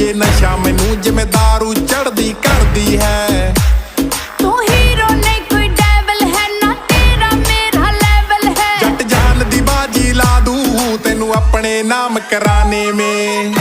ਏ ਨਸ਼ਾ ਮੈਨੂੰ ਜਿਵੇਂ ਦਾਰੂ ਚੜਦੀ ਕਰਦੀ ਹੈ। ਤੂੰ ਹੀਰੋ ਨਹੀਂ ਕੋਈ ਡੈਵਲ ਹੈ ਨਾ ਤੇਰਾ ਮੇਰਾ ਲੈਵਲ ਹੈ। ਜੱਟ ਜਾਨ ਦੀ ਬਾਜੀ ਲਾ ਦੂੰ ਤੈਨੂੰ ਆਪਣੇ ਨਾਮ ਕਰਾਨੇ ਮੇ।